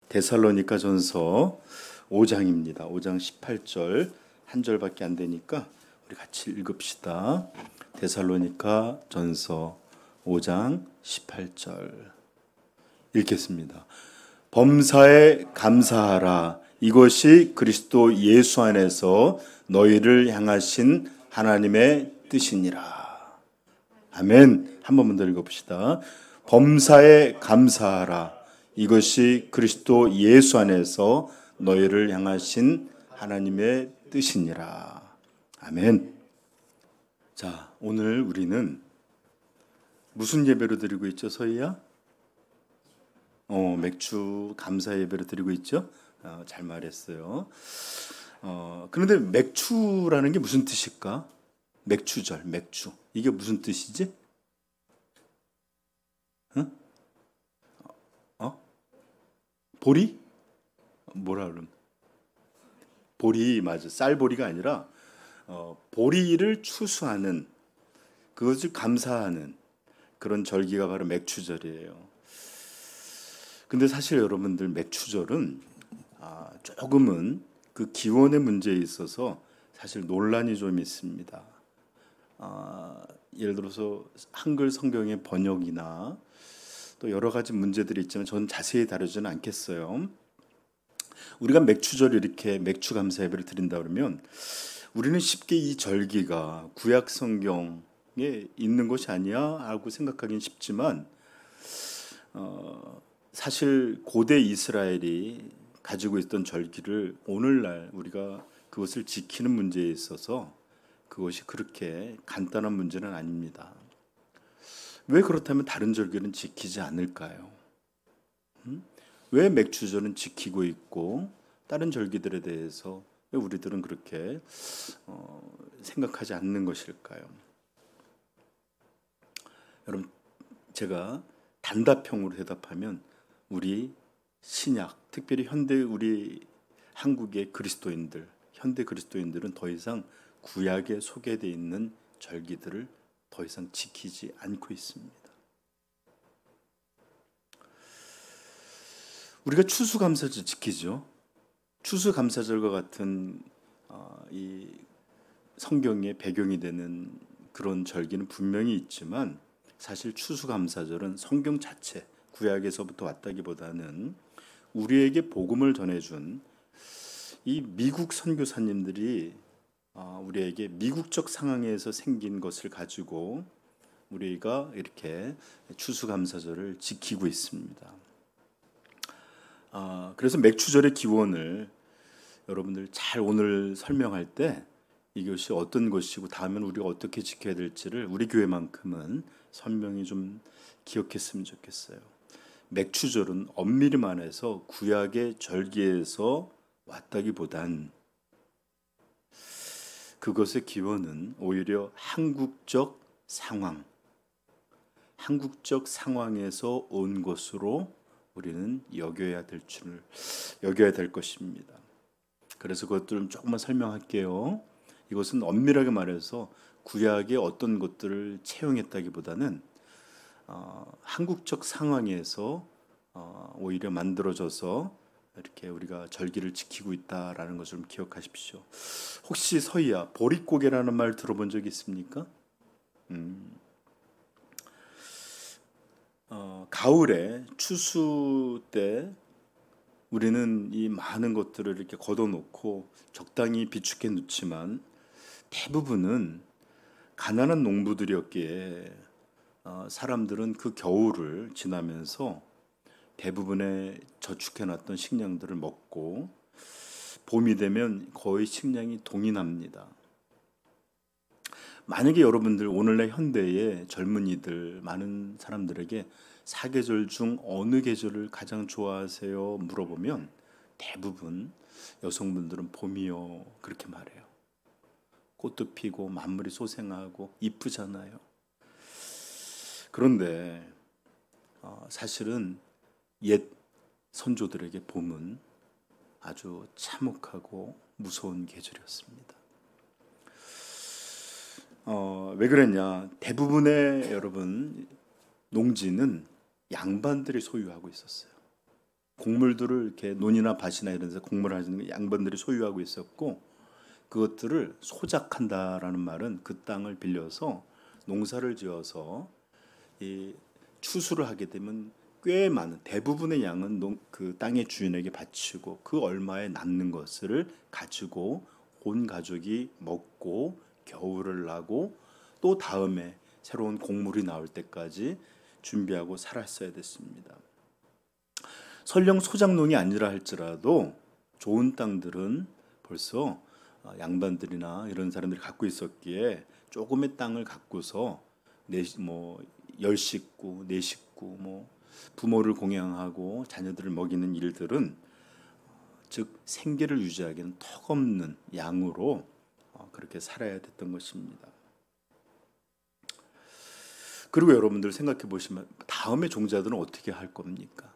데살로니가전서 5장입니다. 5장 18절 한 절밖에 안 되니까 우리 같이 읽읍시다. 데살로니가전서 5장 18절 읽겠습니다. 범사에 감사하라. 이것이 그리스도 예수 안에서 너희를 향하신 하나님의 뜻이니라. 아멘. 한 번만 더 읽어봅시다. 범사에 감사하라. 이것이 그리스도 예수 안에서 너희를 향하신 하나님의 뜻이니라. 아멘. 자, 오늘 우리는 무슨 예배로 드리고 있죠, 서희야? 맥주 감사 예배로 드리고 있죠? 잘 말했어요. 그런데 맥주라는 게 무슨 뜻일까? 맥주절, 맥주. 이게 무슨 뜻이지? 응? 보리? 뭐라 그러면? 보리, 맞아. 쌀보리가 아니라 보리를 추수하는, 그것을 감사하는 그런 절기가 바로 맥주절이에요. 근데 사실 여러분들 맥주절은 조금은 그 기원의 문제에 있어서 사실 논란이 좀 있습니다. 예를 들어서 한글 성경의 번역이나 또 여러 가지 문제들이 있지만 저는 자세히 다루지는 않겠어요. 우리가 맥주절 이렇게 맥주 감사 예배를 드린다 그러면 우리는 쉽게 이 절기가 구약 성경에 있는 것이 아니야 하고 생각하기는 쉽지만 사실 고대 이스라엘이 가지고 있던 절기를 오늘날 우리가 그것을 지키는 문제에 있어서 그것이 그렇게 간단한 문제는 아닙니다. 왜 그렇다면 다른 절기는 지키지 않을까요? 왜 맥주절은 지키고 있고 다른 절기들에 대해서 왜 우리들은 그렇게 생각하지 않는 것일까요? 여러분, 제가 단답형으로 대답하면 우리 신약, 특별히 현대 우리 한국의 그리스도인들, 현대 그리스도인들은 더 이상 구약에 소개되어 있는 절기들을 더 이상 지키지 않고 있습니다. 우리가 추수감사절 지키죠. 추수감사절과 같은 이 성경의 배경이 되는 그런 절기는 분명히 있지만 사실 추수감사절은 성경 자체, 구약에서부터 왔다기보다는 우리에게 복음을 전해준 이 미국 선교사님들이 우리에게 미국적 상황에서 생긴 것을 가지고 우리가 이렇게 추수감사절을 지키고 있습니다. 그래서 맥주절의 기원을 여러분들 잘 오늘 설명할 때 이것이 어떤 것이고 다음엔 우리가 어떻게 지켜야 될지를 우리 교회만큼은 선명히 좀 기억했으면 좋겠어요. 맥주절은 엄밀히 말해서 구약의 절기에서 왔다기보단 그것의 기원은 오히려 한국적 상황에서 온 것으로 우리는 여겨야 될 것입니다. 그래서 그것들을 조금만 설명할게요. 이것은 엄밀하게 말해서 구약의 어떤 것들을 채용했다기보다는 한국적 상황에서 오히려 만들어져서 이렇게 우리가 절기를 지키고 있다라는 것을 좀 기억하십시오. 혹시 서희야, 보릿고개라는 말 들어본 적 있습니까? 가을에 추수 때 우리는 이 많은 것들을 이렇게 걷어놓고 적당히 비축해 놓지만 대부분은 가난한 농부들이었기에 사람들은 그 겨울을 지나면서 대부분의 저축해놨던 식량들을 먹고 봄이 되면 거의 식량이 동이 납니다. 만약에 여러분들 오늘날 현대의 젊은이들 많은 사람들에게 사계절 중 어느 계절을 가장 좋아하세요? 물어보면 대부분 여성분들은 봄이요 그렇게 말해요. 꽃도 피고 만물이 소생하고 이쁘잖아요. 그런데 사실은 옛 선조들에게 봄은 아주 참혹하고 무서운 계절이었습니다. 왜 그랬냐? 대부분의 여러분 농지는 양반들이 소유하고 있었어요. 곡물들을 이렇게 논이나 밭이나 이런 데서 곡물을 하시는 양반들이 소유하고 있었고, 그것들을 소작한다라는 말은 그 땅을 빌려서 농사를 지어서 이 추수를 하게 되면 꽤 많은 대부분의 양은 그 땅의 주인에게 바치고 그 얼마에 남는 것을 가지고 온 가족이 먹고 겨울을 나고 또 다음에 새로운 곡물이 나올 때까지 준비하고 살았어야 됐습니다. 설령 소작농이 아니라 할지라도 좋은 땅들은 벌써 양반들이나 이런 사람들이 갖고 있었기에 조금의 땅을 갖고서 열 식구, 네 식구, 부모를 공양하고 자녀들을 먹이는 일들은 즉 생계를 유지하기는 턱없는 양으로 그렇게 살아야 됐던 것입니다. 그리고 여러분들 생각해 보시면 다음에 종자들은 어떻게 할 겁니까?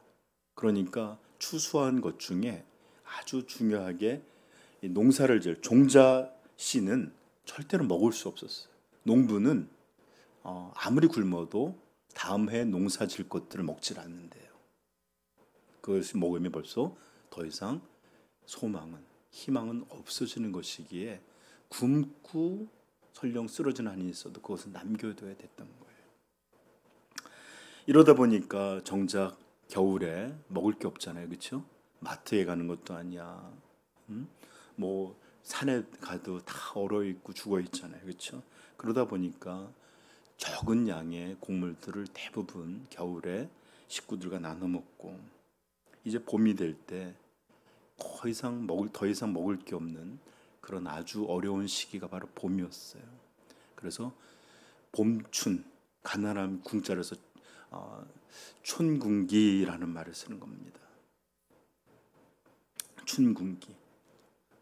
그러니까 추수한 것 중에 아주 중요하게 농사를 지을 종자 씨는 절대로 먹을 수 없었어요. 농부는 아무리 굶어도 다음 해 농사 질 것들을 먹질 않는데요. 그것을 먹으면 벌써 더 이상 소망은, 희망은 없어지는 것이기에 굶고 설령 쓰러지는 한이 있어도 그것을 남겨둬야 됐던 거예요. 이러다 보니까 정작 겨울에 먹을 게 없잖아요, 그렇죠? 마트에 가는 것도 아니야. 산에 가도 다 얼어 있고 죽어 있잖아요, 그렇죠? 그러다 보니까 적은 양의 곡물들을 대부분 겨울에 식구들과 나눠 먹고 이제 봄이 될 때 더 이상 먹을 게 없는 그런 아주 어려운 시기가 바로 봄이었어요. 그래서 봄춘, 가난한 궁자로서 춘궁기라는 말을 쓰는 겁니다. 춘궁기.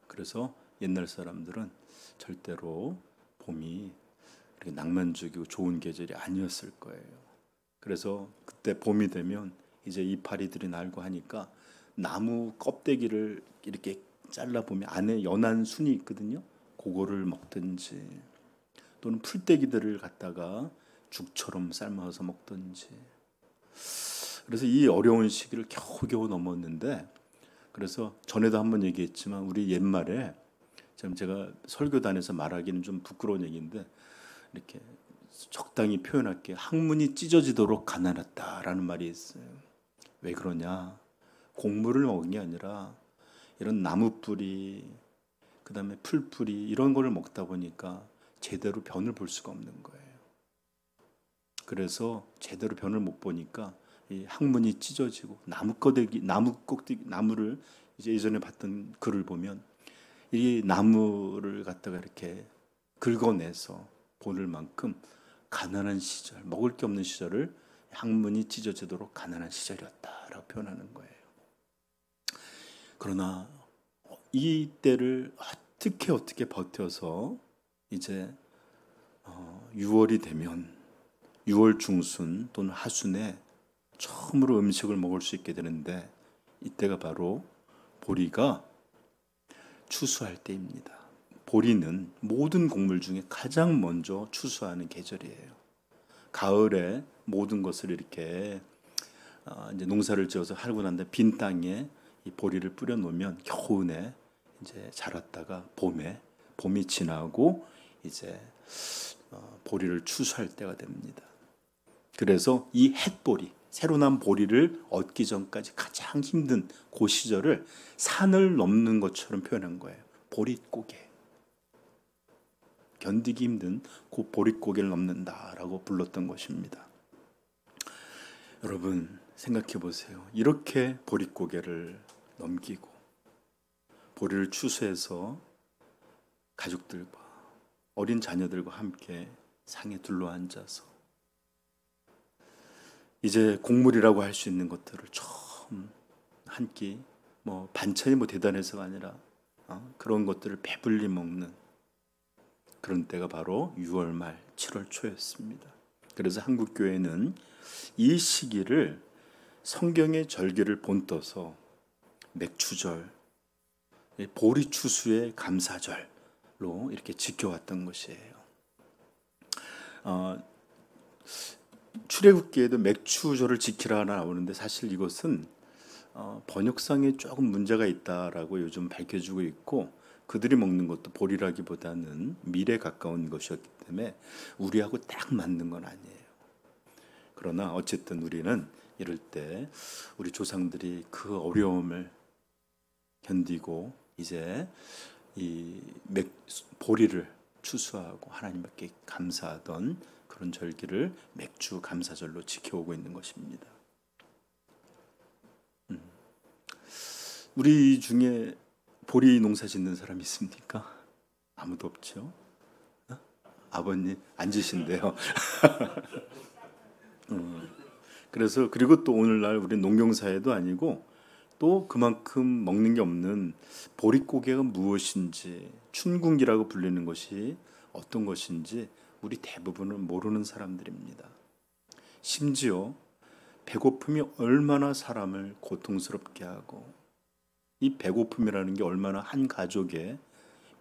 그래서 옛날 사람들은 절대로 봄이 그렇게 낭만적이고 좋은 계절이 아니었을 거예요. 그래서 그때 봄이 되면 이제 이파리들이 날고 하니까 나무 껍데기를 이렇게 잘라보면 안에 연한 순이 있거든요. 그거를 먹든지 또는 풀떼기들을 갖다가 죽처럼 삶아서 먹든지. 그래서 이 어려운 시기를 겨우겨우 넘었는데, 그래서 전에도 한번 얘기했지만 우리 옛말에 제가 설교단에서 말하기는 좀 부끄러운 얘기인데 이렇게 적당히 표현할게, 학문이 찢어지도록 가난했다라는 말이 있어요. 왜 그러냐? 곡물을 먹은 게 아니라 이런 나무 뿌리, 그다음에 풀뿌리 이런 거를 먹다 보니까 제대로 변을 볼 수가 없는 거예요. 그래서 제대로 변을 못 보니까 이 학문이 찢어지고 나무를 이제 예전에 봤던 글을 보면 이 나무를 갖다가 이렇게 긁어내서 보는 만큼 가난한 시절, 먹을 게 없는 시절을 학문이 찢어지도록 가난한 시절이었다라고 표현하는 거예요. 그러나 이 때를 어떻게 버텨서 이제 6월이 되면 6월 중순 또는 하순에 처음으로 음식을 먹을 수 있게 되는데, 이때가 바로 보리가 추수할 때입니다. 보리는 모든 곡물 중에 가장 먼저 추수하는 계절이에요. 가을에 모든 것을 이렇게 이제 농사를 지어서 하고 난 다음에 빈 땅에 이 보리를 뿌려 놓으면 겨우내 이제 자랐다가 봄이 지나고 이제 보리를 추수할 때가 됩니다. 그래서 이 햇보리, 새로 난 보리를 얻기 전까지 가장 힘든 그 시절을 산을 넘는 것처럼 표현한 거예요. 보릿고개. 견디기 힘든 그 보릿고개를 넘는다라고 불렀던 것입니다. 여러분 생각해 보세요. 이렇게 보릿고개를 넘기고 보리를 추수해서 가족들과 어린 자녀들과 함께 상에 둘러앉아서 이제 곡물이라고 할 수 있는 것들을 처음 한 끼, 반찬이 대단해서가 아니라 그런 것들을 배불리 먹는 그런 때가 바로 6월 말 7월 초였습니다. 그래서 한국 교회는 이 시기를 성경의 절기를 본떠서 맥추절, 보리 추수의 감사절로 이렇게 지켜왔던 것이에요. 어, 출애굽기에도 맥추절을 지키라 나오는데 사실 이것은 번역상에 조금 문제가 있다라고 요즘 밝혀지고 있고 그들이 먹는 것도 보리라기보다는 밀에 가까운 것이었기 때문에 우리하고 딱 맞는 건 아니에요. 그러나 어쨌든 우리는 이럴 때 우리 조상들이 그 어려움을 견디고 이제 이 보리를 추수하고 하나님께 감사하던 그런 절기를 맥주 감사절로 지켜오고 있는 것입니다. 우리 중에 보리 농사 짓는 사람 있습니까? 아무도 없죠. 아버님 앉으신데요. 그래서 그리고 또 오늘날 우리 농경사회도 아니고 또 그만큼 먹는 게 없는 보릿고개가 무엇인지 춘궁기라고 불리는 것이 어떤 것인지 우리 대부분은 모르는 사람들입니다. 심지어 배고픔이 얼마나 사람을 고통스럽게 하고 이 배고픔이라는 게 얼마나 한 가족의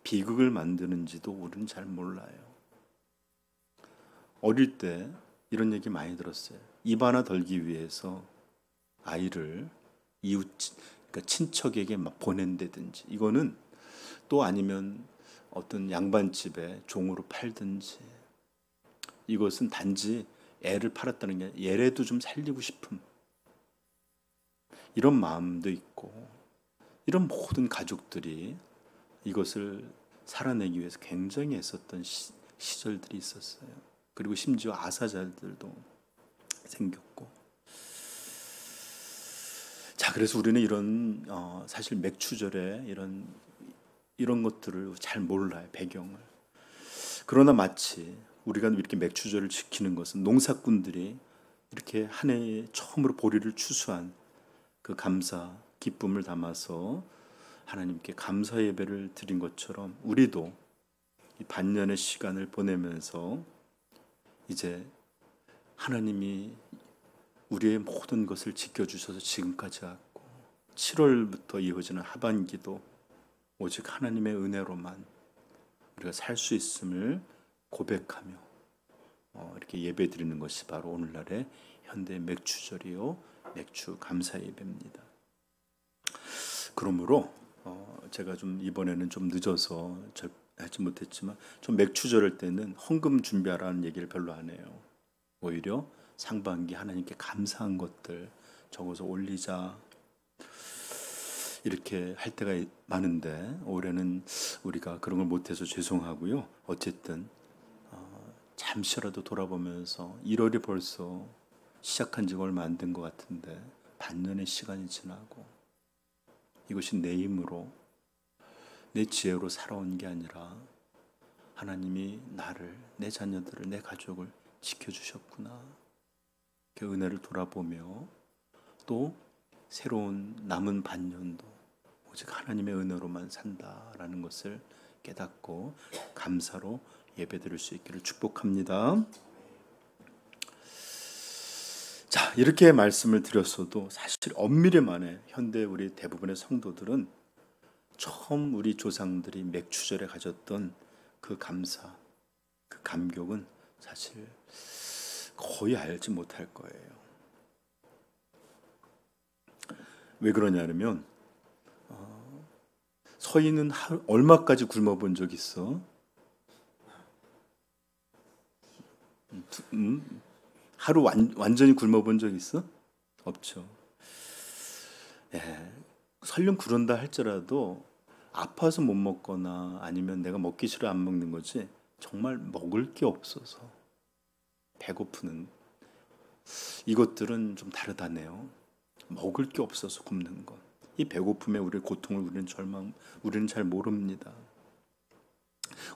비극을 만드는지도 우리는 잘 몰라요. 어릴 때 이런 얘기 많이 들었어요. 입 하나 덜기 위해서 아이를 이웃, 그러니까 친척에게 막 보낸다든지 이거는 또 아니면 어떤 양반집에 종으로 팔든지 이것은 단지 애를 팔았다는 게 아니라 얘라도 좀 살리고 싶은 이런 마음도 있고 이런 모든 가족들이 이것을 살아내기 위해서 굉장히 애썼던 시절들이 있었어요. 그리고 심지어 아사자들도 생겼고 자 그래서 우리는 이런 사실 맥추절에 이런 것들을 잘 몰라요. 배경을. 그러나 마치 우리가 이렇게 맥추절을 지키는 것은 농사꾼들이 이렇게 한 해에 처음으로 보리를 추수한 그 감사 기쁨을 담아서 하나님께 감사 예배를 드린 것처럼 우리도 이 반년의 시간을 보내면서 이제 하나님이 우리의 모든 것을 지켜주셔서 지금까지 왔고 7월부터 이어지는 하반기도 오직 하나님의 은혜로만 우리가 살 수 있음을 고백하며 이렇게 예배 드리는 것이 바로 오늘날의 현대 맥추절이요 맥추 감사 예배입니다. 그러므로 제가 좀 이번에는 좀 늦어서 하지 못했지만 좀 맥추절할 때는 헌금 준비하라는 얘기를 별로 안 해요. 오히려 상반기 하나님께 감사한 것들 적어서 올리자 이렇게 할 때가 많은데 올해는 우리가 그런 걸 못해서 죄송하고요. 어쨌든 잠시라도 돌아보면서 1월이 벌써 시작한 지가 얼마 안 된 것 같은데 반년의 시간이 지나고 이것이 내 힘으로 내 지혜로 살아온 게 아니라 하나님이 나를 내 자녀들을 내 가족을 지켜주셨구나 그 은혜를 돌아보며 또 새로운 남은 반년도 오직 하나님의 은혜로만 산다라는 것을 깨닫고 감사로 예배드릴 수 있기를 축복합니다. 자, 이렇게 말씀을 드렸어도 사실 엄밀히 말해 현대 우리 대부분의 성도들은 처음 우리 조상들이 맥추절에 가졌던 그 감사, 그 감격은 사실 거의 알지 못할 거예요. 왜 그러냐면 서희는 얼마까지 굶어본 적 있어? 하루 완전히 굶어본 적 있어? 없죠. 예, 설령 그런다 할지라도 아파서 못 먹거나 아니면 내가 먹기 싫어 안 먹는 거지 정말 먹을 게 없어서 배고프는 이것들은 좀 다르다네요. 먹을 게 없어서 굶는 것. 이 배고픔에 우리의 고통을 우리는 잘 모릅니다.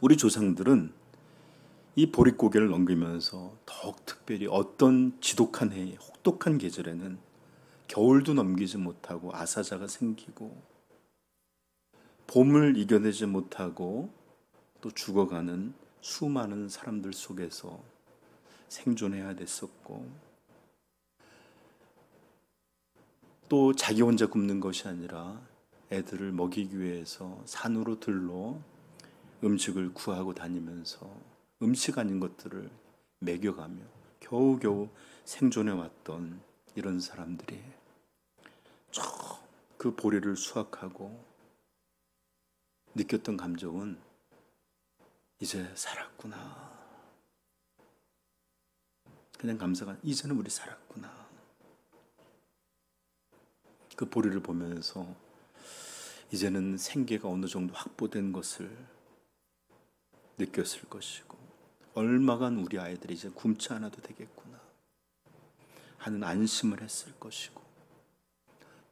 우리 조상들은 이 보릿고개를 넘기면서 더욱 특별히 어떤 지독한 해에 혹독한 계절에는 겨울도 넘기지 못하고 아사자가 생기고 봄을 이겨내지 못하고 또 죽어가는 수많은 사람들 속에서 생존해야 됐었고 또 자기 혼자 굶는 것이 아니라 애들을 먹이기 위해서 산으로 들러 음식을 구하고 다니면서 음식 아닌 것들을 먹여가며 겨우겨우 생존해 왔던 이런 사람들이 처음 그 보리를 수확하고 느꼈던 감정은 이제 살았구나. 그냥 감사가 이제는 우리 살았구나. 그 보리를 보면서 이제는 생계가 어느 정도 확보된 것을 느꼈을 것이고 얼마간 우리 아이들이 이제 굶지 않아도 되겠구나 하는 안심을 했을 것이고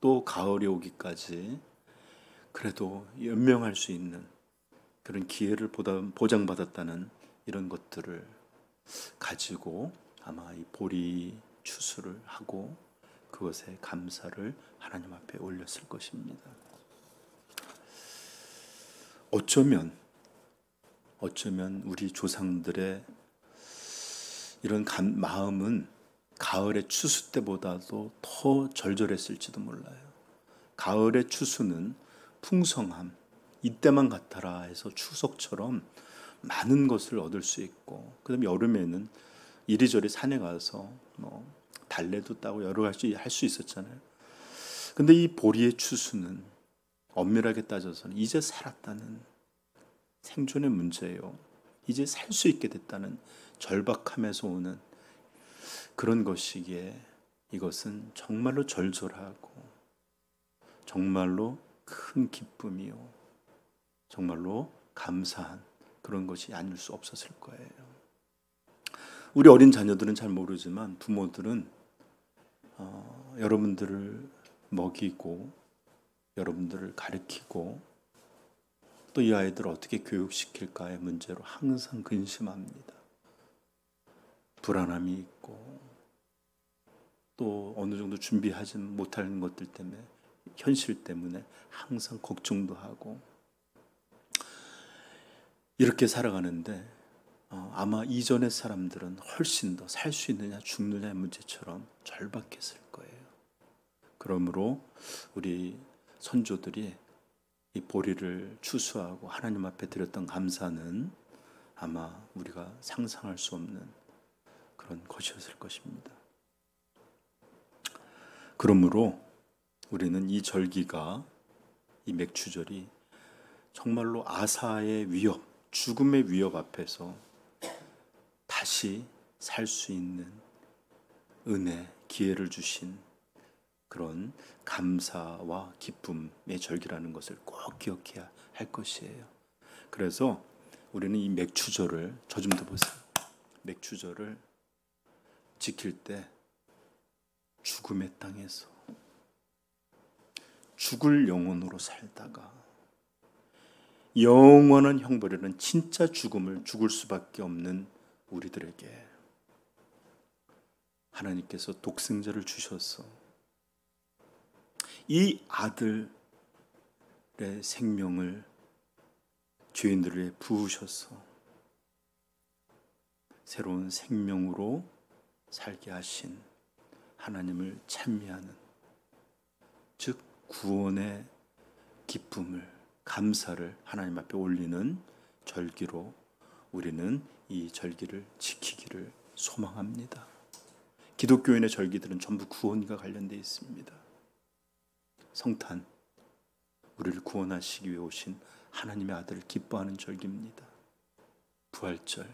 또 가을이 오기까지 그래도 연명할 수 있는 그런 기회를 보장받았다는 이런 것들을 가지고 아마 이 보리 추수를 하고 그것에 감사를 하나님 앞에 올렸을 것입니다. 어쩌면 우리 조상들의 이런 마음은 가을의 추수 때보다도 더 절절했을지도 몰라요. 가을의 추수는 풍성함, 이때만 같아라 해서 추석처럼 많은 것을 얻을 수 있고, 그다음에 여름에는 이리저리 산에 가서 달래도 따고 여러 가지 할 수 있었잖아요. 근데 이 보리의 추수는 엄밀하게 따져서는 이제 살았다는 생존의 문제예요. 이제 살 수 있게 됐다는 절박함에서 오는 그런 것이기에 이것은 정말로 절절하고 정말로 큰 기쁨이요, 정말로 감사한 그런 것이 아닐 수 없었을 거예요. 우리 어린 자녀들은 잘 모르지만 부모들은 여러분들을 먹이고 여러분들을 가르치고 또 이 아이들을 어떻게 교육시킬까의 문제로 항상 근심합니다. 불안함이 있고 또 어느 정도 준비하지 못하는 것들 때문에 현실 때문에 항상 걱정도 하고 이렇게 살아가는데 아마 이전의 사람들은 훨씬 더 살 수 있느냐 죽느냐의 문제처럼 절박했을 거예요. 그러므로 우리 선조들이 이 보리를 추수하고 하나님 앞에 드렸던 감사는 아마 우리가 상상할 수 없는 그런 것이었을 것입니다. 그러므로 우리는 이 절기가, 이 맥추절이 정말로 아사의 위협, 죽음의 위협 앞에서 다시 살 수 있는 은혜, 기회를 주신 그런 감사와 기쁨의 절기라는 것을 꼭 기억해야 할 것이에요. 그래서 우리는 이 맥추절을, 저 좀 더 보세요. 맥추절을 지킬 때 죽음의 땅에서 죽을 영혼으로 살다가 영원한 형벌이라는 진짜 죽음을 죽을 수밖에 없는 우리들에게 하나님께서 독생자를 주셔서 이 아들의 생명을 죄인들에 부으셔서 새로운 생명으로 살게 하신 하나님을 찬미하는, 즉 구원의 기쁨을, 감사를 하나님 앞에 올리는 절기로 우리는 이 절기를 지키기를 소망합니다. 기독교인의 절기들은 전부 구원과 관련되어 있습니다. 성탄, 우리를 구원하시기 위해 오신 하나님의 아들을 기뻐하는 절기입니다. 부활절,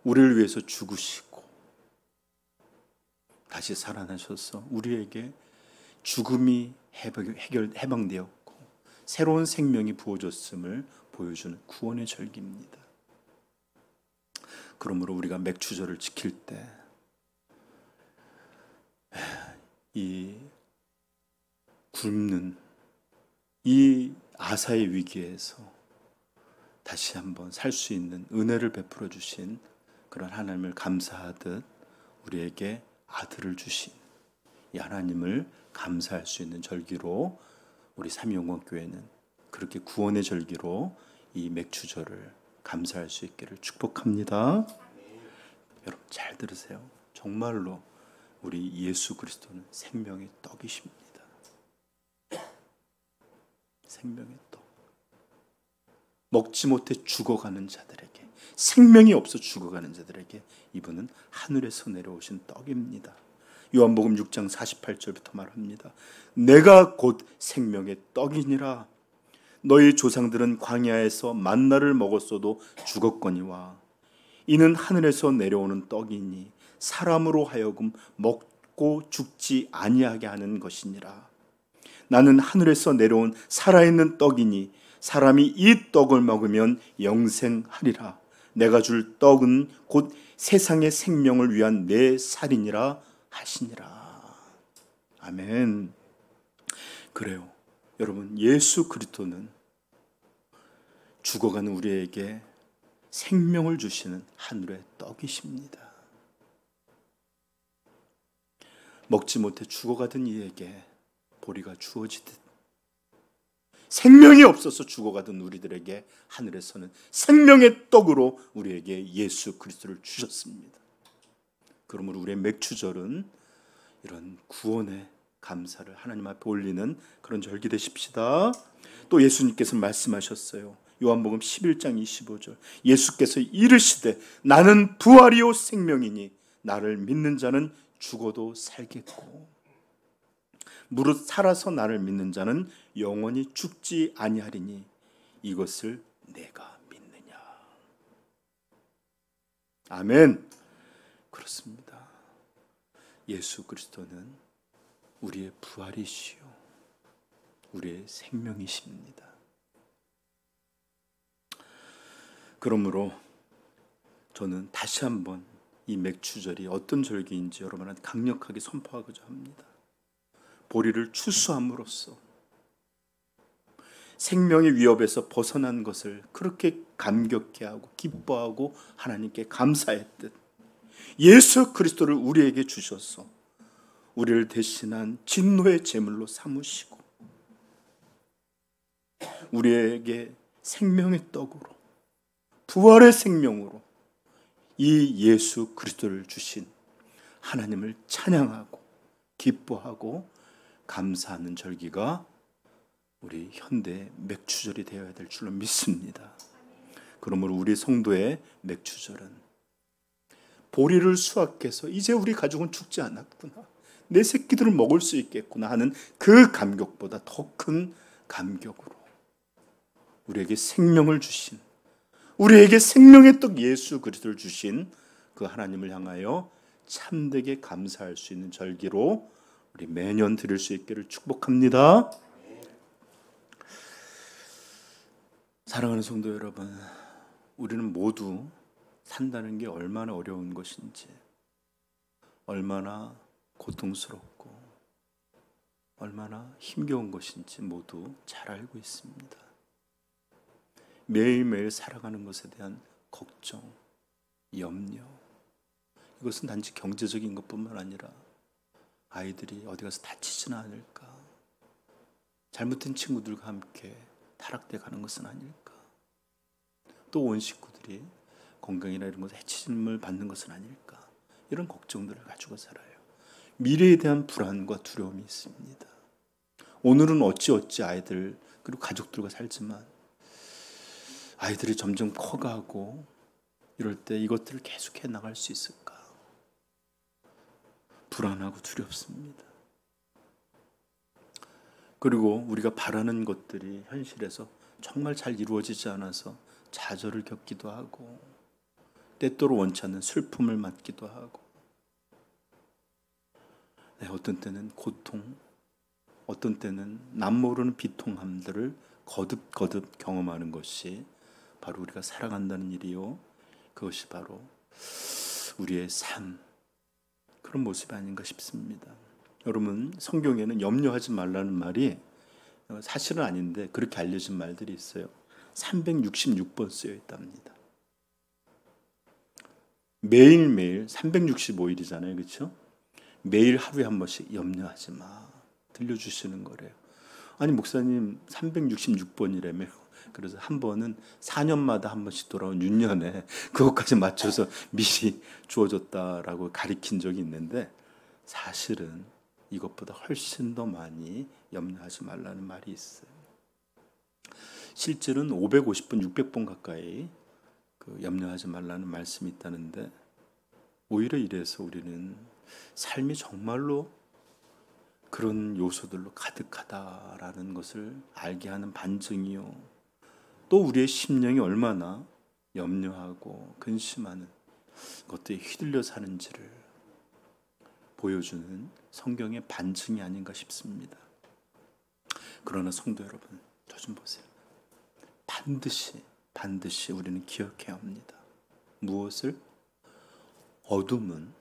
우리를 위해서 죽으시고 다시 살아나셔서 우리에게 죽음이 해방되었고 새로운 생명이 부어졌음을 보여주는 구원의 절기입니다. 그러므로 우리가 맥추절을 지킬 때 이 굶는 이 아사의 위기에서 다시 한번 살 수 있는 은혜를 베풀어 주신 그런 하나님을 감사하듯 우리에게 아들을 주신 이 하나님을 감사할 수 있는 절기로 우리 삼위영광교회는 그렇게 구원의 절기로 이 맥추절을 감사할 수 있기를 축복합니다. 여러분 잘 들으세요. 정말로 우리 예수 그리스도는 생명의 떡이십니다. 생명의 떡. 먹지 못해 죽어가는 자들에게, 생명이 없어 죽어가는 자들에게 이분은 하늘에서 내려오신 떡입니다. 요한복음 6장 48절부터 말합니다. 내가 곧 생명의 떡이니라. 너희 조상들은 광야에서 만나를 먹었어도 죽었거니와 이는 하늘에서 내려오는 떡이니 사람으로 하여금 먹고 죽지 아니하게 하는 것이니라. 나는 하늘에서 내려온 살아있는 떡이니 사람이 이 떡을 먹으면 영생하리라. 내가 줄 떡은 곧 세상의 생명을 위한 내 살이니라 하시니라. 아멘. 그래요. 여러분, 예수 그리스도는 죽어가는 우리에게 생명을 주시는 하늘의 떡이십니다. 먹지 못해 죽어가던 이에게 보리가 주어지듯 생명이 없어서 죽어가던 우리들에게 하늘에서는 생명의 떡으로 우리에게 예수 그리스도를 주셨습니다. 그러므로 우리의 맥주절은 이런 구원의 감사를 하나님 앞에 올리는 그런 절기 되십시다. 또 예수님께서 말씀하셨어요. 요한복음 11장 25절. 예수께서 이르시되 나는 부활이요 생명이니 나를 믿는 자는 죽어도 살겠고 무릇 살아서 나를 믿는 자는 영원히 죽지 아니하리니 이것을 내가 믿느냐. 아멘. 그렇습니다. 예수 그리스도는 우리의 부활이시요 우리의 생명이십니다. 그러므로 저는 다시 한번 이 맥주절이 어떤 절기인지 여러분한테 강력하게 선포하고자 합니다. 보리를 추수함으로써 생명의 위협에서 벗어난 것을 그렇게 감격해 하고 기뻐하고 하나님께 감사했듯 예수 그리스도를 우리에게 주셔서 우리를 대신한 진노의 제물로 삼으시고 우리에게 생명의 떡으로 부활의 생명으로 이 예수 그리스도를 주신 하나님을 찬양하고 기뻐하고 감사하는 절기가 우리 현대 맥주절이 되어야 될 줄로 믿습니다. 그러므로 우리 성도의 맥주절은 보리를 수확해서 이제 우리 가족은 죽지 않았구나, 내 새끼들을 먹을 수 있겠구나 하는 그 감격보다 더 큰 감격으로 우리에게 생명을 주신, 우리에게 생명의 떡 예수 그리스도를 주신 그 하나님을 향하여 참되게 감사할 수 있는 절기로 우리 매년 드릴 수 있기를 축복합니다. 사랑하는 성도 여러분, 우리는 모두 산다는 게 얼마나 어려운 것인지, 얼마나 고통스럽고 얼마나 힘겨운 것인지 모두 잘 알고 있습니다. 매일매일 살아가는 것에 대한 걱정, 염려, 이것은 단지 경제적인 것뿐만 아니라 아이들이 어디 가서 다치지는 않을까, 잘못된 친구들과 함께 타락돼 가는 것은 아닐까, 또 온 식구들이 건강이나 이런 것에 해침을 받는 것은 아닐까, 이런 걱정들을 가지고 살아요. 미래에 대한 불안과 두려움이 있습니다. 오늘은 어찌어찌 아이들 그리고 가족들과 살지만 아이들이 점점 커가고 이럴 때 이것들을 계속해 나갈 수 있을까? 불안하고 두렵습니다. 그리고 우리가 바라는 것들이 현실에서 정말 잘 이루어지지 않아서 좌절을 겪기도 하고 때때로 원치 않는 슬픔을 맞기도 하고 어떤 때는 고통, 어떤 때는 남 모르는 비통함들을 거듭거듭 경험하는 것이 바로 우리가 살아간다는 일이요, 그것이 바로 우리의 삶, 그런 모습이 아닌가 싶습니다. 여러분, 성경에는 염려하지 말라는 말이 사실은 아닌데 그렇게 알려진 말들이 있어요. 366번 쓰여 있답니다. 매일매일 365일이잖아요, 그렇죠? 매일 하루에 한 번씩 염려하지 마 들려주시는 거래요. 아니 목사님 366번이라며. 그래서 한 번은 4년마다 한 번씩 돌아온 윤년에 그것까지 맞춰서 미리 주어졌다라고 가리킨 적이 있는데, 사실은 이것보다 훨씬 더 많이 염려하지 말라는 말이 있어요. 실제는 550번, 600번 가까이 염려하지 말라는 말씀이 있다는데 오히려 이래서 우리는 삶이 정말로 그런 요소들로 가득하다라는 것을 알게 하는 반증이요. 또 우리의 심령이 얼마나 염려하고 근심하는 것들에 휘둘려 사는지를 보여주는 성경의 반증이 아닌가 싶습니다. 그러나 성도 여러분, 저 좀 보세요. 반드시 우리는 기억해야 합니다. 무엇을? 어둠은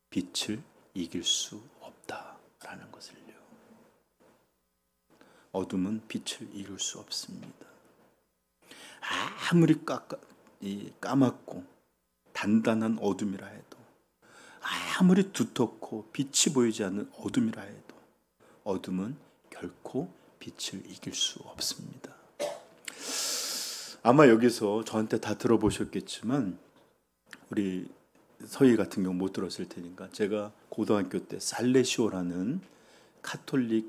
빛을 이길 수 없다라는 것을요. 어둠은 빛을 이길 수 없습니다. 아무리 까맣고 단단한 어둠이라 해도, 아무리 두텁고 빛이 보이지 않는 어둠이라 해도 어둠은 결코 빛을 이길 수 없습니다. 아마 여기서 저한테 다 들어보셨겠지만 우리 서희 같은 경우 못 들었을 테니까, 제가 고등학교 때 살레시오라는 카톨릭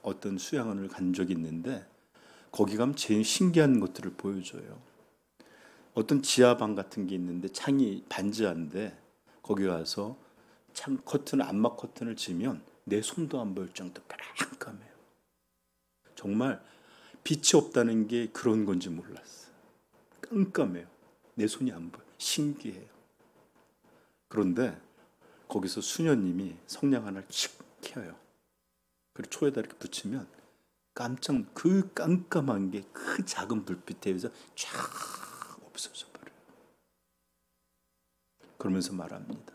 어떤 수양원을 간 적이 있는데 거기 가면 제일 신기한 것들을 보여줘요. 어떤 지하방 같은 게 있는데 창이 반지하인데 거기 가서 창 커튼, 암막 커튼을 치면 내 손도 안 보일 정도로 깜깜해요. 정말 빛이 없다는 게 그런 건지 몰랐어요. 깜깜해요. 내 손이 안 보여. 신기해요. 그런데 거기서 수녀님이 성냥 하나를 칙 켜요. 그리고 초에다 이렇게 붙이면 그 깜깜한 게 그 작은 불빛에 의해서 쫙 없어져 버려요. 그러면서 말합니다.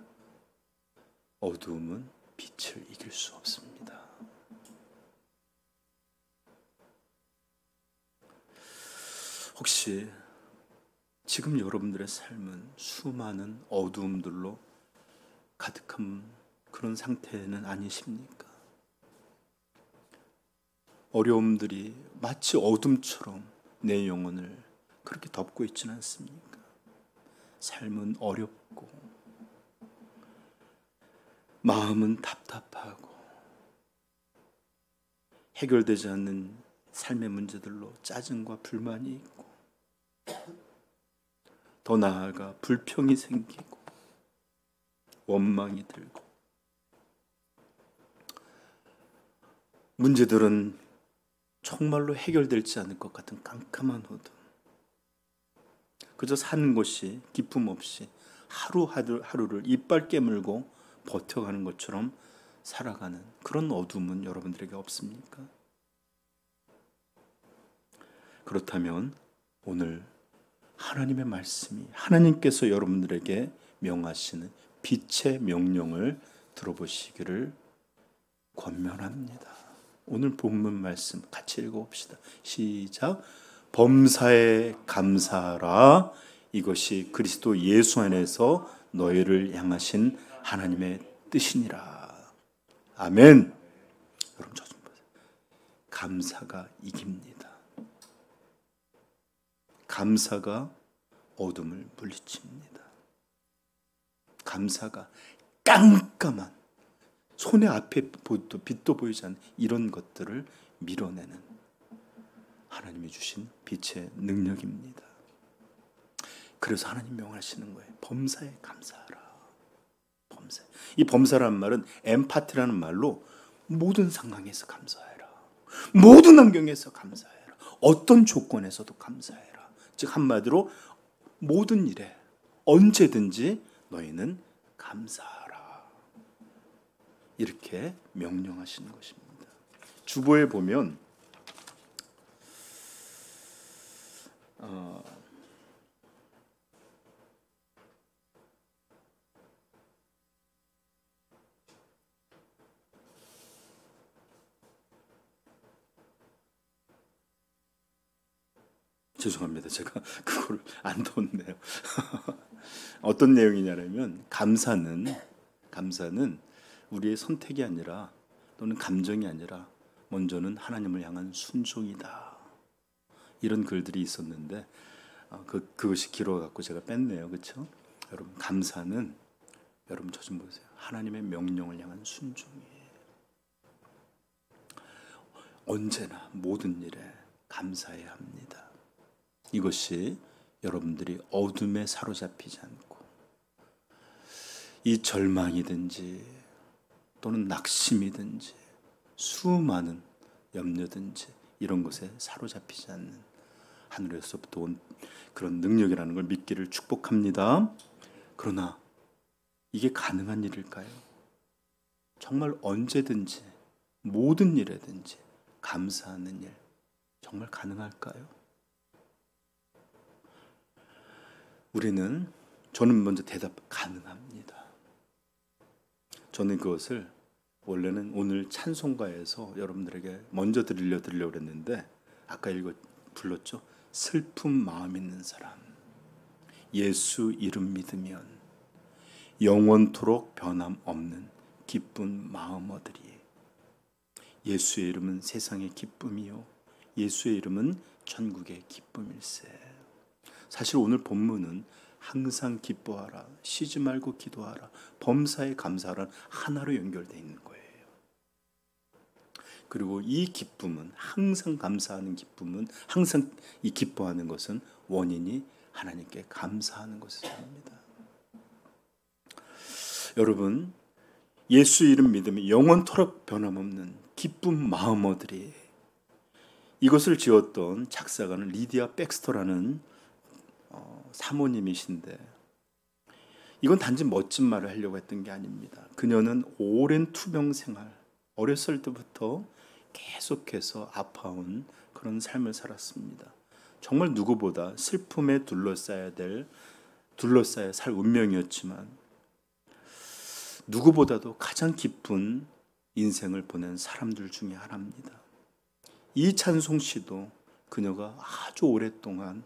어두움은 빛을 이길 수 없습니다. 혹시 지금 여러분들의 삶은 수많은 어두움들로 가득한 그런 상태는 아니십니까? 어려움들이 마치 어둠처럼 내 영혼을 그렇게 덮고 있지는 않습니까? 삶은 어렵고 마음은 답답하고 해결되지 않는 삶의 문제들로 짜증과 불만이 있고, 더 나아가 불평이 생기고 원망이 들고, 문제들은 정말로 해결되지 않을 것 같은 깜깜한 어둠, 그저 사는 것이 기쁨 없이 하루를 이빨 깨물고 버텨가는 것처럼 살아가는 그런 어둠은 여러분들에게 없습니까? 그렇다면 오늘 하나님의 말씀이, 하나님께서 여러분들에게 명하시는 빛의 명령을 들어보시기를 권면합니다. 오늘 본문 말씀 같이 읽어봅시다. 시작. 범사에 감사하라. 이것이 그리스도 예수 안에서 너희를 향하신 하나님의 뜻이니라. 아멘. 여러분 저 좀 보세요. 감사가 이깁니다. 감사가 어둠을 물리칩니다. 감사가 깜깜한 손에 앞에 빛도 보이지 않는 이런 것들을 밀어내는 하나님이 주신 빛의 능력입니다. 그래서 하나님 명하시는 거예요. 범사에 감사하라. 범사. 이 범사라는 말은 엠파티라는 말로 모든 상황에서 감사해라. 모든 환경에서 감사해라. 어떤 조건에서도 감사해라. 즉 한마디로 모든 일에 언제든지 너희는 감사하라. 이렇게 명령하시는 것입니다. 주보에 보면 죄송합니다. 제가 그걸 안 뒀네요. 어떤 내용이냐면 감사는 우리의 선택이 아니라 또는 감정이 아니라 먼저는 하나님을 향한 순종이다. 이런 글들이 있었는데 그것이 길어갖고 제가 뺐네요. 그렇죠? 여러분 감사는 여러분 저 좀 보세요. 하나님의 명령을 향한 순종이에요. 언제나 모든 일에 감사해야 합니다. 이것이 여러분들이 어둠에 사로잡히지 않고 이 절망이든지 또는 낙심이든지 수많은 염려든지 이런 것에 사로잡히지 않는 하늘에서부터 온 그런 능력이라는 걸 믿기를 축복합니다. 그러나 이게 가능한 일일까요? 정말 언제든지 모든 일에든지 감사하는 일 정말 가능할까요? 저는 먼저 대답 가능합니다. 저는 그것을 원래는 오늘 찬송가에서 여러분들에게 먼저 들려고 했는데 아까 불렀죠? 슬픈 마음 있는 사람 예수 이름 믿으면 영원토록 변함없는 기쁜 마음 얻으리. 예수의 이름은 세상의 기쁨이요 예수의 이름은 천국의 기쁨일세. 사실 오늘 본문은 항상 기뻐하라, 쉬지 말고 기도하라, 범사에 감사하라 하나로 연결되어 있는 거예요. 그리고 이 기쁨은 항상 감사하는 기쁨은 항상 이 기뻐하는 것은 원인이 하나님께 감사하는 것입니다. 여러분 예수 이름 믿으면 영원토록 변함없는 기쁜 마음 얻으리. 이것을 지었던 작사가는 리디아 백스터라는 사모님이신데 이건 단지 멋진 말을 하려고 했던 게 아닙니다. 그녀는 오랜 투병 생활, 어렸을 때부터 계속해서 아파온 그런 삶을 살았습니다. 정말 누구보다 슬픔에 둘러싸야 살 운명이었지만 누구보다도 가장 기쁜 인생을 보낸 사람들 중에 하나입니다. 이 찬송시도 그녀가 아주 오랫동안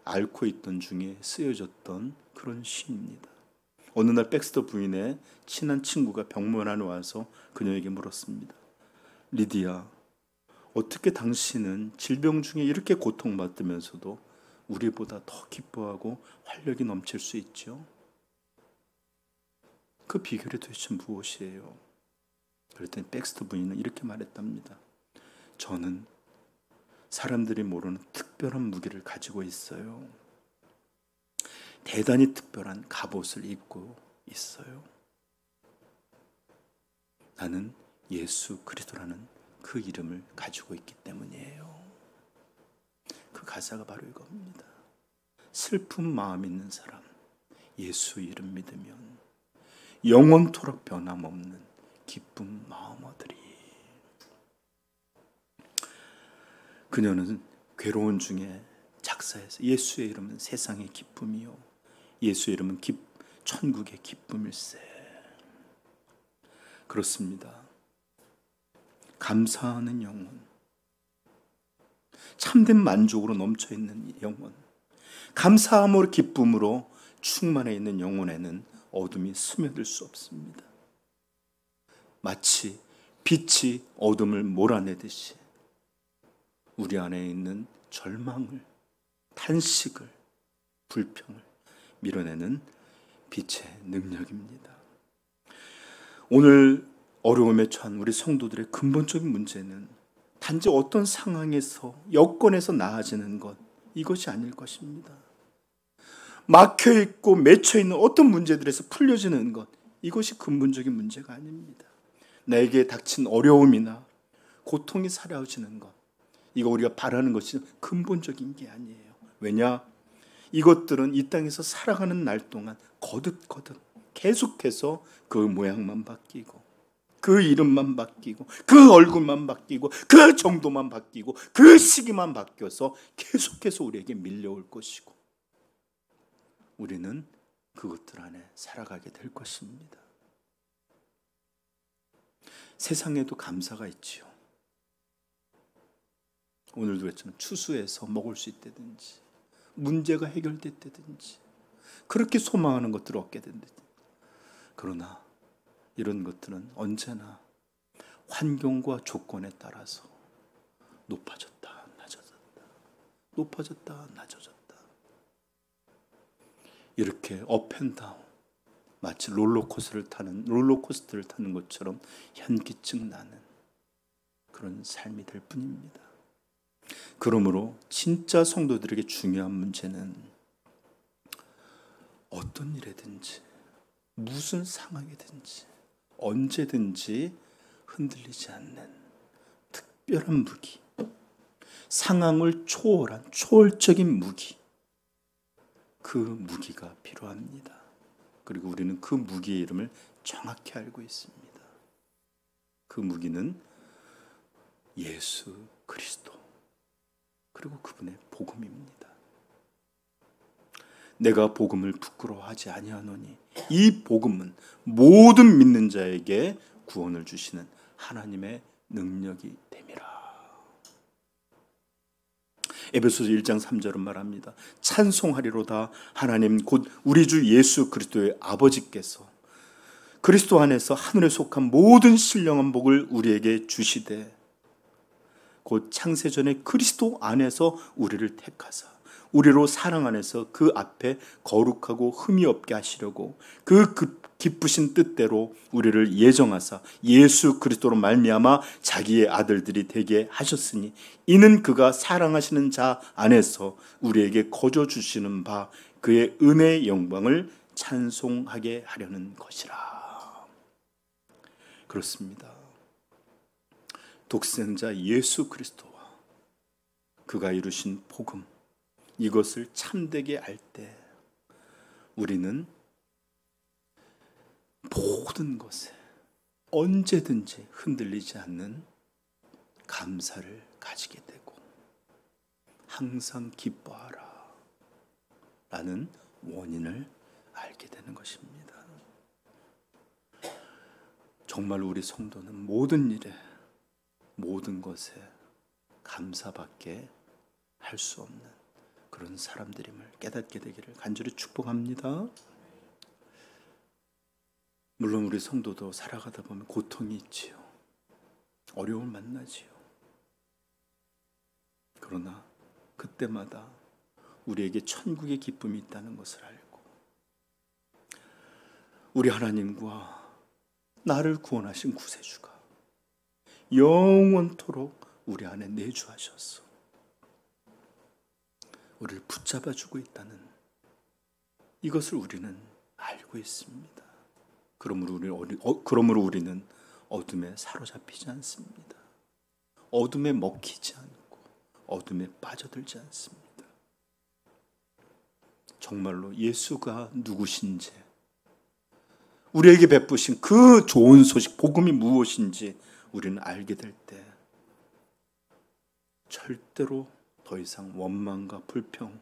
앓고 있던 중에 쓰여졌던 그런 시입니다. 어느 날 백스터 부인의 친한 친구가 병문안에 와서 그녀에게 물었습니다. 리디아, 어떻게 당신은 질병 중에 이렇게 고통받으면서도 우리보다 더 기뻐하고 활력이 넘칠 수 있죠? 그 비결이 도대체 무엇이에요? 그랬더니 백스터 부인은 이렇게 말했답니다. 저는 사람들이 모르는 특별한 무기를 가지고 있어요. 대단히 특별한 갑옷을 입고 있어요. 나는 예수 그리스도라는 그 이름을 가지고 있기 때문이에요. 그 가사가 바로 이겁니다. 슬픈 마음 있는 사람 예수 이름 믿으면 영원토록 변함없는 기쁜 마음 얻으리. 그녀는 괴로운 중에 작사해서 예수의 이름은 세상의 기쁨이요 예수의 이름은 천국의 기쁨일세. 그렇습니다. 감사하는 영혼, 참된 만족으로 넘쳐있는 영혼, 감사함으로 기쁨으로 충만해 있는 영혼에는 어둠이 스며들 수 없습니다. 마치 빛이 어둠을 몰아내듯이 우리 안에 있는 절망을, 탄식을, 불평을 밀어내는 빛의 능력입니다. 오늘 어려움에 처한 우리 성도들의 근본적인 문제는 단지 어떤 상황에서, 여건에서 나아지는 것, 이것이 아닐 것입니다. 막혀있고 맺혀있는 어떤 문제들에서 풀려지는 것, 이것이 근본적인 문제가 아닙니다. 나에게 닥친 어려움이나 고통이 사라지는 것, 이거 우리가 바라는 것이 근본적인 게 아니에요. 왜냐? 이것들은 이 땅에서 살아가는 날 동안 거듭거듭 계속해서 그 모양만 바뀌고 그 이름만 바뀌고 그 얼굴만 바뀌고 그 정도만 바뀌고 그 시기만 바뀌어서 계속해서 우리에게 밀려올 것이고 우리는 그것들 안에 살아가게 될 것입니다. 세상에도 감사가 있지요. 오늘도 그랬지만 추수해서 먹을 수 있다든지 문제가 해결됐다든지 그렇게 소망하는 것들을 얻게 된다든지. 그러나 이런 것들은 언제나 환경과 조건에 따라서 높아졌다 낮아졌다 높아졌다 낮아졌다 이렇게 업앤다운 마치 롤러코스터를 타는 것처럼 현기증 나는 그런 삶이 될 뿐입니다. 그러므로 진짜 성도들에게 중요한 문제는 어떤 일에든지 무슨 상황이든지 언제든지 흔들리지 않는 특별한 무기, 상황을 초월한 초월적인 무기, 그 무기가 필요합니다. 그리고 우리는 그 무기의 이름을 정확히 알고 있습니다. 그 무기는 예수 그리스도, 그리고 그분의 복음입니다. 내가 복음을 부끄러워하지 아니하노니 이 복음은 모든 믿는 자에게 구원을 주시는 하나님의 능력이 됨이라. 에베소서 1장 3절은 말합니다. 찬송하리로다 하나님 곧 우리 주 예수 그리스도의 아버지께서 그리스도 안에서 하늘에 속한 모든 신령한 복을 우리에게 주시되 곧 창세전에 그리스도 안에서 우리를 택하사 우리로 사랑 안에서 그 앞에 거룩하고 흠이 없게 하시려고 그 기쁘신 뜻대로 우리를 예정하사 예수 그리스도로 말미암아 자기의 아들들이 되게 하셨으니 이는 그가 사랑하시는 자 안에서 우리에게 거저 주시는 바 그의 은혜의 영광을 찬송하게 하려는 것이라. 그렇습니다. 독생자 예수 그리스도와 그가 이루신 복음, 이것을 참되게 알 때 우리는 모든 것에 언제든지 흔들리지 않는 감사를 가지게 되고 항상 기뻐하라 라는 원인을 알게 되는 것입니다. 정말 우리 성도는 모든 일에 모든 것에 감사밖에 할 수 없는 그런 사람들임을 깨닫게 되기를 간절히 축복합니다. 물론 우리 성도도 살아가다 보면 고통이 있지요. 어려움을 만나지요. 그러나 그때마다 우리에게 천국의 기쁨이 있다는 것을 알고 우리 하나님과 나를 구원하신 구세주가 영원토록 우리 안에 내주하셔서 우리를 붙잡아주고 있다는 이것을 우리는 알고 있습니다. 그러므로 우리는 어둠에 사로잡히지 않습니다. 어둠에 먹히지 않고 어둠에 빠져들지 않습니다. 정말로 예수가 누구신지, 우리에게 베푸신 그 좋은 소식, 복음이 무엇인지 우리는 알게 될 때 절대로 더 이상 원망과 불평,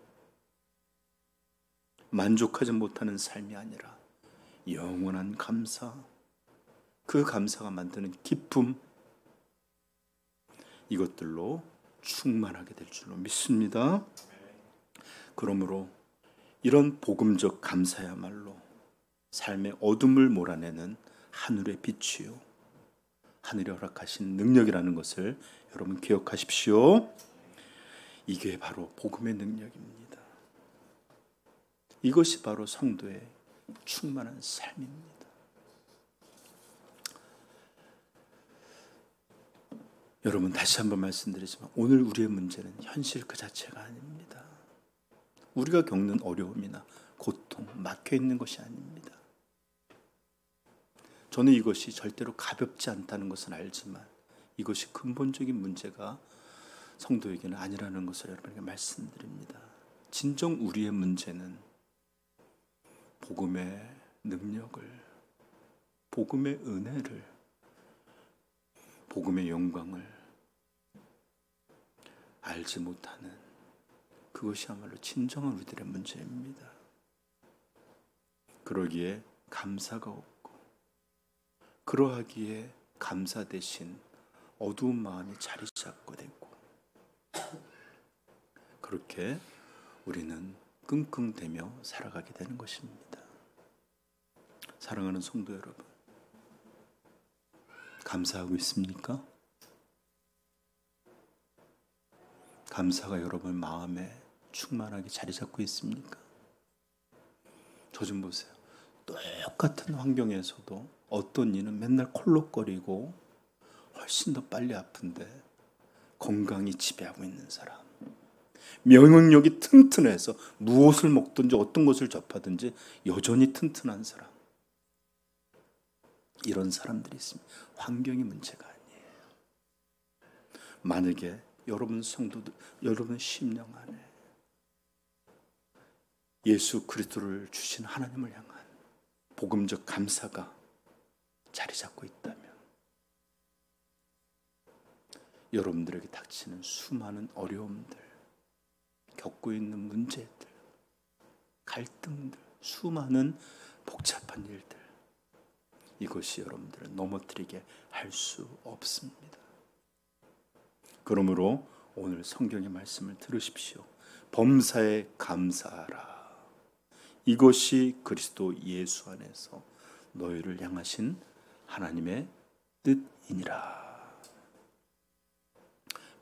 만족하지 못하는 삶이 아니라 영원한 감사, 그 감사가 만드는 기쁨, 이것들로 충만하게 될 줄로 믿습니다. 그러므로 이런 복음적 감사야말로 삶의 어둠을 몰아내는 하늘의 빛이요, 하늘이 허락하신 능력이라는 것을 여러분 기억하십시오. 이게 바로 복음의 능력입니다. 이것이 바로 성도의 충만한 삶입니다. 여러분, 다시 한번 말씀드리지만 오늘 우리의 문제는 현실 그 자체가 아닙니다. 우리가 겪는 어려움이나 고통, 막혀있는 것이 아닙니다. 저는 이것이 절대로 가볍지 않다는 것은 알지만 이것이 근본적인 문제가 성도에게는 아니라는 것을 여러분에게 말씀드립니다. 진정 우리의 문제는 복음의 능력을, 복음의 은혜를, 복음의 영광을 알지 못하는 그것이야말로 진정한 우리들의 문제입니다. 그러기에 감사가 없고, 그러하기에 감사 대신 어두운 마음이 자리 잡게 되고, 그렇게 우리는 끙끙대며 살아가게 되는 것입니다. 사랑하는 성도 여러분, 감사하고 있습니까? 감사가 여러분 마음에 충만하게 자리 잡고 있습니까? 저 좀 보세요. 똑같은 환경에서도 어떤 이는 맨날 콜록거리고 훨씬 더 빨리 아픈데 건강이 지배하고 있는 사람, 면역력이 튼튼해서 무엇을 먹든지 어떤 것을 접하든지 여전히 튼튼한 사람. 이런 사람들이 있습니다. 환경이 문제가 아니에요. 만약에 여러분 성도들, 여러분 심령 안에 예수 그리스도를 주신 하나님을 향한 복음적 감사가 자리 잡고 있다면 여러분들에게 닥치는 수많은 어려움들, 겪고 있는 문제들, 갈등들, 수많은 복잡한 일들, 이것이 여러분들을 넘어뜨리게 할 수 없습니다. 그러므로 오늘 성경의 말씀을 들으십시오. 범사에 감사하라. 이것이 그리스도 예수 안에서 너희를 향하신 하나님의 뜻이니라.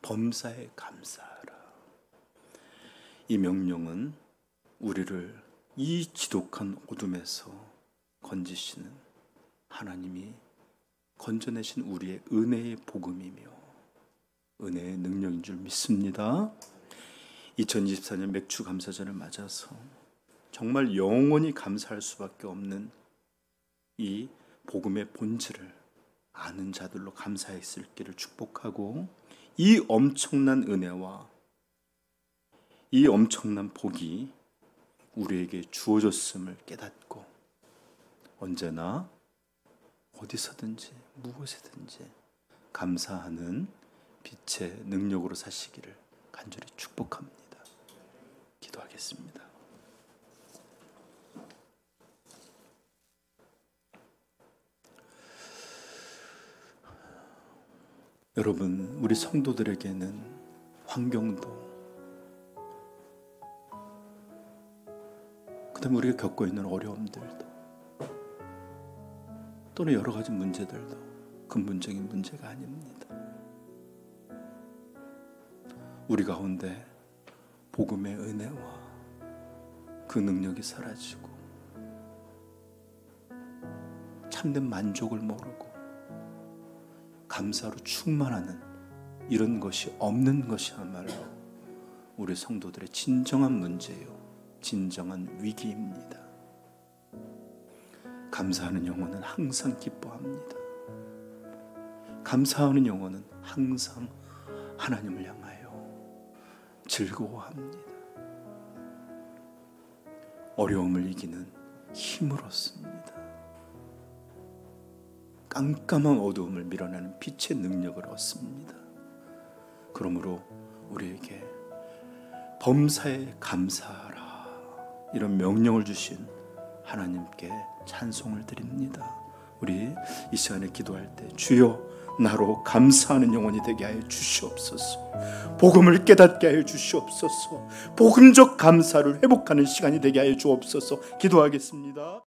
범사에 감사하라. 이 명령은 우리를 이 지독한 어둠에서 건지시는 하나님이 건져내신 우리의 은혜의 복음이며 은혜의 능력인 줄 믿습니다. 2024년 맥주 감사절을 맞아서 정말 영원히 감사할 수밖에 없는 이 복음의 본질을 아는 자들로 감사했을 길을 축복하고, 이 엄청난 은혜와 이 엄청난 복이 우리에게 주어졌음을 깨닫고 언제나 어디서든지 무엇이든지 감사하는 빛의 능력으로 사시기를 간절히 축복합니다. 기도하겠습니다. 여러분, 우리 성도들에게는 환경도, 그다음에 우리가 겪고 있는 어려움들도, 또는 여러 가지 문제들도 근본적인 문제가 아닙니다. 우리 가운데 복음의 은혜와 그 능력이 사라지고 참된 만족을 모르고 감사로 충만하는 이런 것이 없는 것이야말로 우리 성도들의 진정한 문제요, 진정한 위기입니다. 감사하는 영혼은 항상 기뻐합니다. 감사하는 영혼은 항상 하나님을 향하여 즐거워합니다. 어려움을 이기는 힘을 얻습니다. 깜깜한 어두움을 밀어내는 빛의 능력을 얻습니다. 그러므로 우리에게 범사에 감사하라, 이런 명령을 주신 하나님께 찬송을 드립니다. 우리 이 시간에 기도할 때 주여 나로 감사하는 영혼이 되게 하여 주시옵소서. 복음을 깨닫게 하여 주시옵소서. 복음적 감사를 회복하는 시간이 되게 하여 주옵소서. 기도하겠습니다.